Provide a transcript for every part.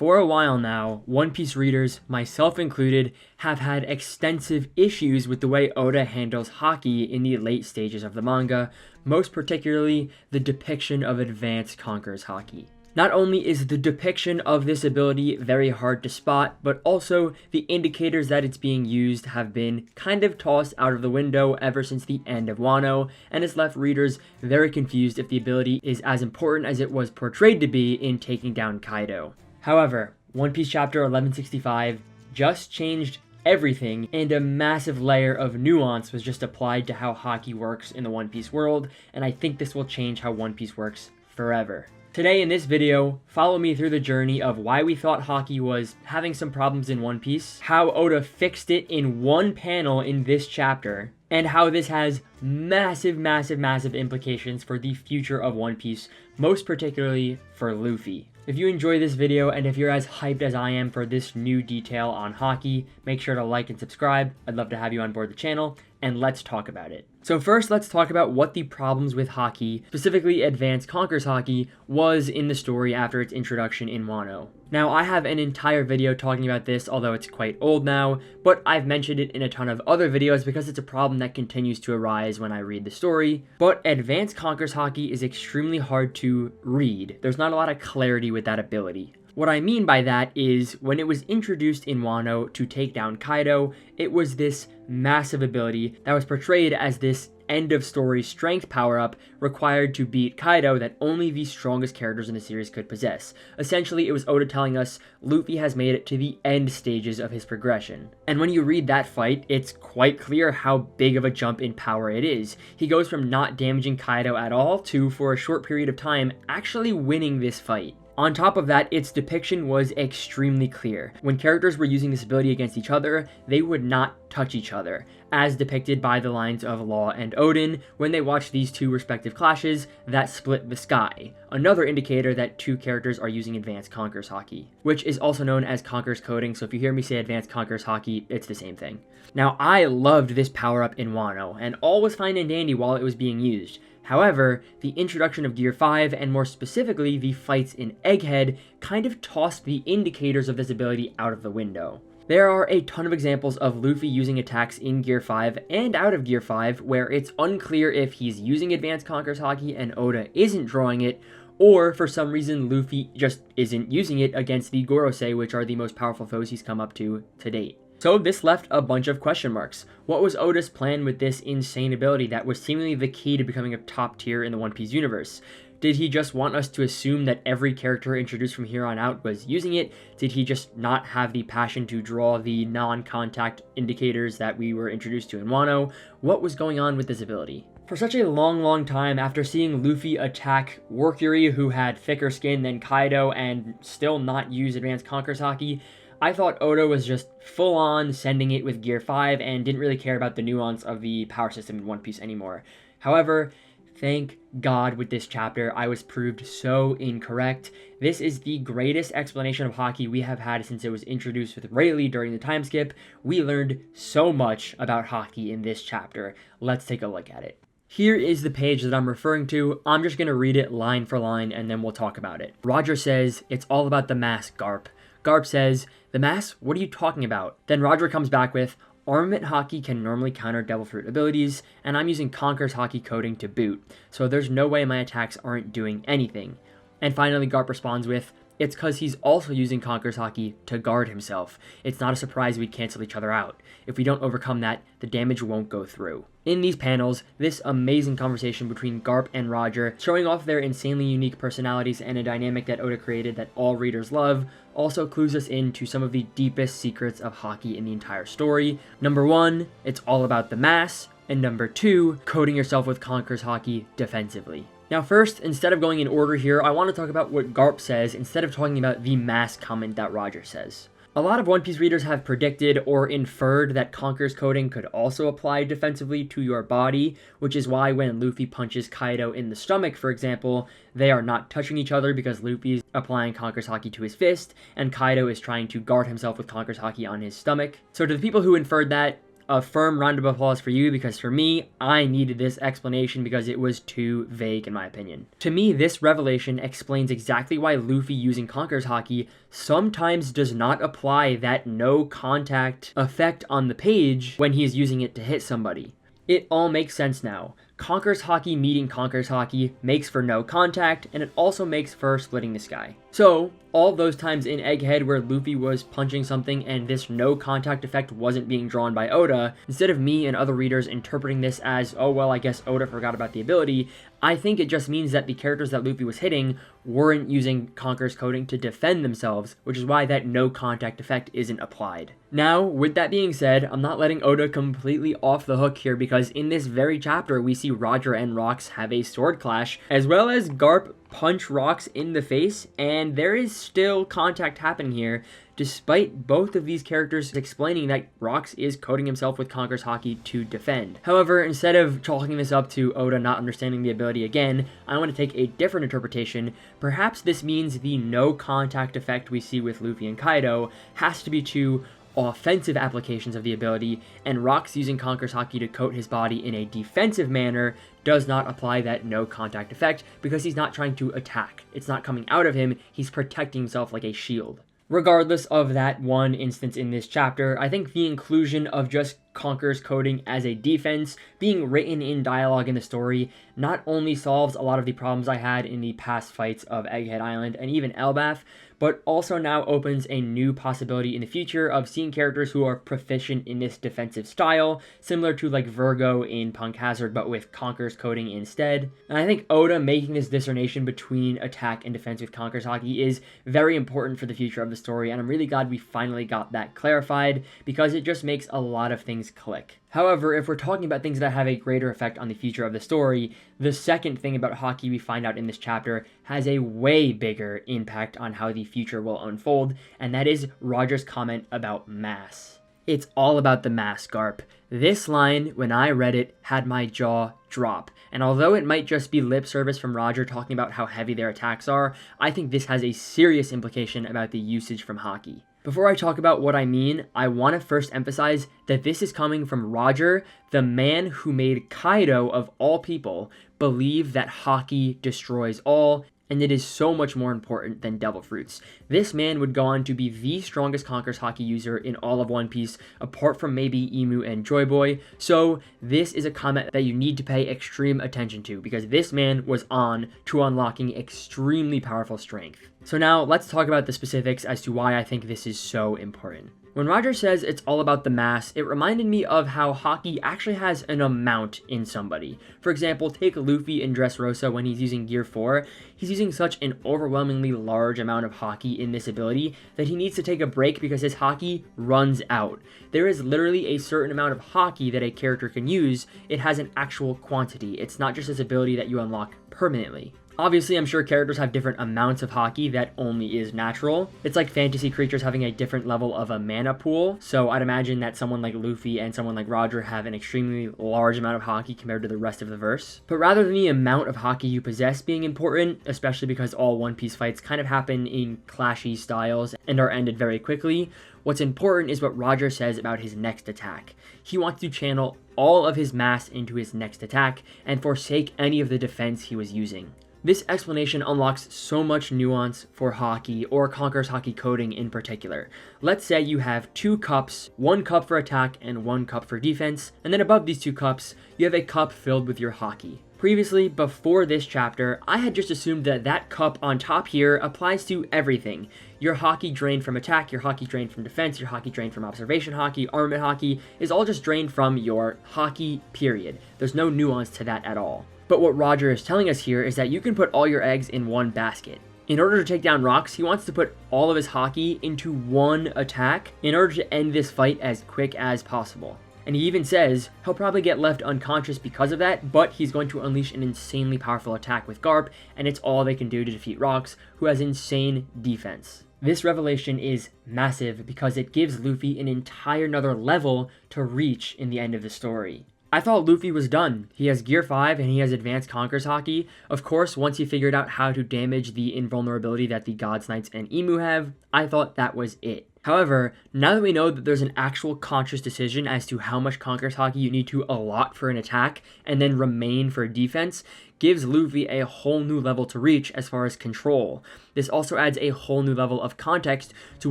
For a while now, One Piece readers, myself included, have had extensive issues with the way Oda handles Haki in the late stages of the manga, most particularly the depiction of advanced conquerors Haki. Not only is the depiction of this ability very hard to spot, but also the indicators that it's being used have been kind of tossed out of the window ever since the end of Wano, and has left readers very confused if the ability is as important as it was portrayed to be in taking down Kaido. However, One Piece Chapter 1165 just changed everything, and a massive layer of nuance was just applied to how Haki works in the One Piece world, and I think this will change how One Piece works forever. Today in this video, follow me through the journey of why we thought Haki was having some problems in One Piece, how Oda fixed it in one panel in this chapter, and how this has massive implications for the future of One Piece, most particularly for Luffy. If you enjoy this video and if you're as hyped as I am for this new detail on Haki, make sure to like and subscribe. I'd love to have you on board the channel, and let's talk about it. So first, let's talk about what the problems with Haki, specifically Advanced Conquerors Haki, was in the story after its introduction in Wano. Now, I have an entire video talking about this, although it's quite old now, but I've mentioned it in a ton of other videos because it's a problem that continues to arise when I read the story. But Advanced Conquerors Haki is extremely hard to read. There's not a lot of clarity with that ability. What I mean by that is, when it was introduced in Wano to take down Kaido, it was this massive ability that was portrayed as this end-of-story strength power-up required to beat Kaido that only the strongest characters in the series could possess. Essentially, it was Oda telling us Luffy has made it to the end stages of his progression. And when you read that fight, it's quite clear how big of a jump in power it is. He goes from not damaging Kaido at all to, for a short period of time, actually winning this fight. On top of that, its depiction was extremely clear. When characters were using this ability against each other, they would not touch each other, as depicted by the lines of Law and Odin when they watched these two respective clashes that split the sky, another indicator that two characters are using Advanced Conquerors Haki, which is also known as Conquerors Coding, so if you hear me say Advanced Conquerors Haki, it's the same thing. Now, I loved this power-up in Wano, and all was fine and dandy while it was being used. However, the introduction of Gear 5, and more specifically the fights in Egghead, kind of tossed the indicators of this ability out of the window. There are a ton of examples of Luffy using attacks in Gear 5 and out of Gear 5 where it's unclear if he's using Advanced Conquerors Haki and Oda isn't drawing it, or for some reason Luffy just isn't using it against the Gorosei, which are the most powerful foes he's come up to date. So this left a bunch of question marks. What was Oda's plan with this insane ability that was seemingly the key to becoming a top tier in the One Piece universe? Did he just want us to assume that every character introduced from here on out was using it? Did he just not have the passion to draw the non-contact indicators that we were introduced to in Wano? What was going on with this ability? For such a long time, after seeing Luffy attack Workuri, who had thicker skin than Kaido, and still not use Advanced Conquerors Haki, I thought Oda was just full-on sending it with Gear 5 and didn't really care about the nuance of the power system in One Piece anymore. However, thank God with this chapter, I was proved so incorrect. This is the greatest explanation of Haki we have had since it was introduced with Rayleigh during the time skip. We learned so much about Haki in this chapter. Let's take a look at it. Here is the page that I'm referring to. I'm just going to read it line for line and then we'll talk about it. Roger says, "It's all about the mask, Garp." Garp says, "The mask? What are you talking about?" Then Roger comes back with, "Armament Haki can normally counter Devil Fruit abilities, and I'm using Conquerors Haki coding to boot, so there's no way my attacks aren't doing anything." And finally Garp responds with, "It's cause he's also using Conquerors Haki to guard himself. It's not a surprise we'd cancel each other out. If we don't overcome that, the damage won't go through." In these panels, this amazing conversation between Garp and Roger, showing off their insanely unique personalities and a dynamic that Oda created that all readers love, also clues us into some of the deepest secrets of Haki in the entire story. Number 1, it's all about the mass, and number 2, coding yourself with Conquerors Haki defensively. Now first, instead of going in order here, I want to talk about what Garp says instead of talking about the mass comment that Roger says. A lot of One Piece readers have predicted or inferred that Conquerors coding could also apply defensively to your body, which is why when Luffy punches Kaido in the stomach, for example, they are not touching each other because Luffy is applying Conquerors Haki to his fist, and Kaido is trying to guard himself with Conquerors Haki on his stomach. So to the people who inferred that, a firm round of applause for you, because for me, I needed this explanation because it was too vague in my opinion. To me, this revelation explains exactly why Luffy using Conqueror's Haki sometimes does not apply that no contact effect on the page when he is using it to hit somebody. It all makes sense now. Conqueror's Haki meeting Conqueror's Haki makes for no contact, and it also makes for splitting the sky. So, all those times in Egghead where Luffy was punching something and this no contact effect wasn't being drawn by Oda, instead of me and other readers interpreting this as, oh well, I guess Oda forgot about the ability, I think it just means that the characters that Luffy was hitting weren't using Conqueror's coding to defend themselves, which is why that no contact effect isn't applied. Now, with that being said, I'm not letting Oda completely off the hook here, because in this very chapter we see Roger and Rox have a sword clash, as well as Garp punch Rox in the face, and there is still contact happening here, despite both of these characters explaining that Rox is coding himself with Conqueror's Haki to defend. However, instead of chalking this up to Oda not understanding the ability again, I want to take a different interpretation. Perhaps this means the no contact effect we see with Luffy and Kaido has to be to offensive applications of the ability, and Rox using Conqueror's Haki to coat his body in a defensive manner does not apply that no contact effect, because he's not trying to attack. It's not coming out of him, he's protecting himself like a shield. Regardless of that one instance in this chapter, I think the inclusion of just Conqueror's coding as a defense being written in dialogue in the story not only solves a lot of the problems I had in the past fights of Egghead Island and even Elbaf, but also now opens a new possibility in the future of seeing characters who are proficient in this defensive style, similar to like Virgo in Punk Hazard, but with Conqueror's coding instead. And I think Oda making this discernation between attack and defense with Conqueror's Haki is very important for the future of the story, and I'm really glad we finally got that clarified, because it just makes a lot of things click. However, if we're talking about things that have a greater effect on the future of the story, the second thing about Haki we find out in this chapter has a way bigger impact on how the future will unfold, and that is Roger's comment about mass. It's all about the mass, Garp. This line, when I read it, had my jaw drop, and although it might just be lip service from Roger talking about how heavy their attacks are, I think this has a serious implication about the usage from Haki. Before I talk about what I mean, I want to first emphasize that this is coming from Roger, the man who made Kaido, of all people, believe that Haki destroys all, and it is so much more important than Devil Fruits. This man would go on to be the strongest Conqueror's Haki user in all of One Piece, apart from maybe Emu and Joy Boy, so this is a comment that you need to pay extreme attention to, because this man was on to unlocking extremely powerful strength. So now, let's talk about the specifics as to why I think this is so important. When Roger says it's all about the mass, it reminded me of how Haki actually has an amount in somebody. For example, take Luffy in Dressrosa when he's using Gear 4. He's using such an overwhelmingly large amount of Haki in this ability that he needs to take a break because his Haki runs out. There is literally a certain amount of Haki that a character can use. It has an actual quantity. It's not just this ability that you unlock permanently. Obviously, I'm sure characters have different amounts of Haki that only is natural. It's like fantasy creatures having a different level of a mana pool, so I'd imagine that someone like Luffy and someone like Roger have an extremely large amount of Haki compared to the rest of the verse. But rather than the amount of Haki you possess being important, especially because all One Piece fights kind of happen in clashy styles and are ended very quickly, what's important is what Roger says about his next attack. He wants to channel all of his mass into his next attack and forsake any of the defense he was using. This explanation unlocks so much nuance for Haki, or Conqueror's Haki coding in particular. Let's say you have two cups, one cup for attack and one cup for defense, and then above these two cups, you have a cup filled with your Haki. Previously, before this chapter, I had just assumed that that cup on top here applies to everything. Your Haki drained from attack, your Haki drained from defense, your Haki drained from observation Haki, armament Haki, is all just drained from your Haki, period. There's no nuance to that at all. But what Roger is telling us here is that you can put all your eggs in one basket. In order to take down Rox, he wants to put all of his Haki into one attack in order to end this fight as quick as possible. And he even says he'll probably get left unconscious because of that, but he's going to unleash an insanely powerful attack with Garp, and it's all they can do to defeat Rox, who has insane defense. This revelation is massive because it gives Luffy an entire another level to reach in the end of the story. I thought Luffy was done. He has Gear 5 and he has Advanced Conqueror's Haki. Of course, once he figured out how to damage the invulnerability that the Gods Knights and Emu have, I thought that was it. However, now that we know that there's an actual conscious decision as to how much Conquerors Haki you need to allot for an attack and then remain for defense, gives Luffy a whole new level to reach as far as control. This also adds a whole new level of context to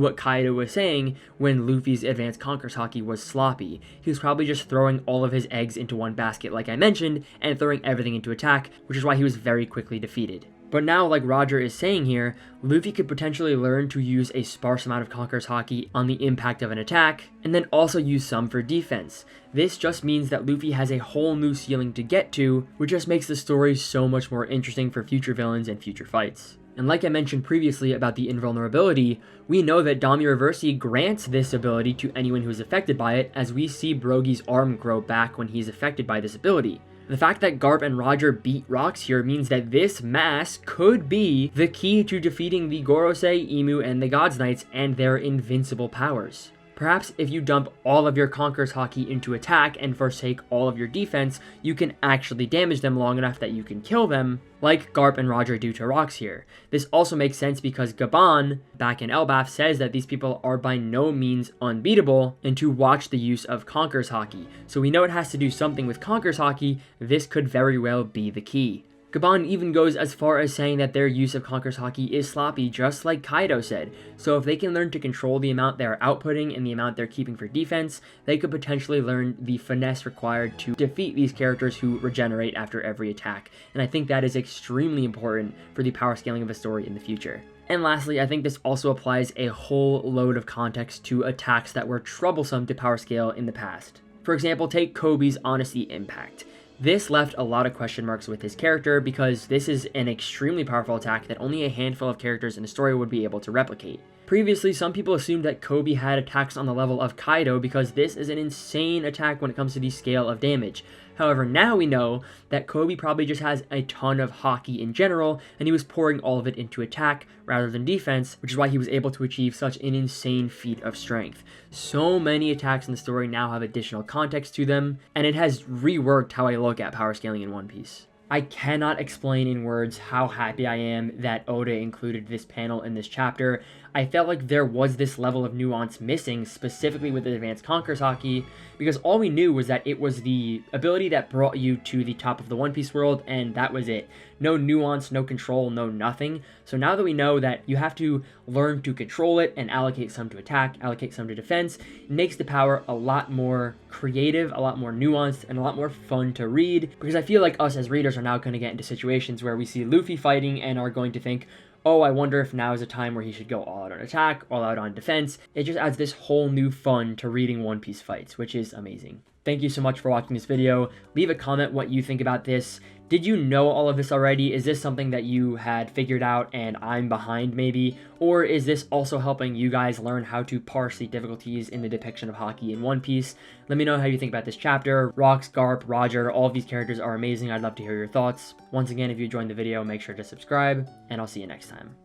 what Kaido was saying when Luffy's advanced Conquerors Haki was sloppy. He was probably just throwing all of his eggs into one basket like I mentioned, and throwing everything into attack, which is why he was very quickly defeated. But now, like Roger is saying here, Luffy could potentially learn to use a sparse amount of Conquerors Haki on the impact of an attack, and then also use some for defense. This just means that Luffy has a whole new ceiling to get to, which just makes the story so much more interesting for future villains and future fights. And like I mentioned previously about the invulnerability, we know that Dami Reversi grants this ability to anyone who is affected by it, as we see Brogy's arm grow back when he's affected by this ability. The fact that Garp and Roger beat rocks here means that this mask could be the key to defeating the Gorosei, Emu, and the Gods Knights and their invincible powers. Perhaps if you dump all of your Conquerors Haki into attack and forsake all of your defense, you can actually damage them long enough that you can kill them, like Garp and Roger do to rocks here. This also makes sense because Gaban, back in Elbaf, says that these people are by no means unbeatable and to watch the use of Conquerors Haki. So we know it has to do something with Conquerors Haki. This could very well be the key. Gaban even goes as far as saying that their use of Conquerors Haki is sloppy, just like Kaido said. So if they can learn to control the amount they're outputting and the amount they're keeping for defense, they could potentially learn the finesse required to defeat these characters who regenerate after every attack. And I think that is extremely important for the power scaling of a story in the future. And lastly, I think this also applies a whole load of context to attacks that were troublesome to power scale in the past. For example, take Kobe's Honesty Impact. This left a lot of question marks with his character because this is an extremely powerful attack that only a handful of characters in the story would be able to replicate. Previously, some people assumed that Kobe had attacks on the level of Kaido because this is an insane attack when it comes to the scale of damage. However, now we know that Kobe probably just has a ton of Haki in general, and he was pouring all of it into attack rather than defense, which is why he was able to achieve such an insane feat of strength. So many attacks in the story now have additional context to them, and it has reworked how I look at power scaling in One Piece. I cannot explain in words how happy I am that Oda included this panel in this chapter. I felt like there was this level of nuance missing, specifically with the Advanced Conquerors Haki, because all we knew was that it was the ability that brought you to the top of the One Piece world, and that was it. No nuance, no control, no nothing. So now that we know that you have to learn to control it and allocate some to attack, allocate some to defense, it makes the power a lot more creative, a lot more nuanced, and a lot more fun to read, because I feel like us as readers are now going to get into situations where we see Luffy fighting and are going to think, oh, I wonder if now is a time where he should go all out on attack, all out on defense. It just adds this whole new fun to reading One Piece fights, which is amazing. Thank you so much for watching this video. Leave a comment what you think about this. Did you know all of this already? Is this something that you had figured out and I'm behind maybe? Or is this also helping you guys learn how to parse the difficulties in the depiction of Haki in One Piece? Let me know how you think about this chapter. Rocks, Garp, Roger, all of these characters are amazing. I'd love to hear your thoughts. Once again, if you enjoyed the video, make sure to subscribe, and I'll see you next time.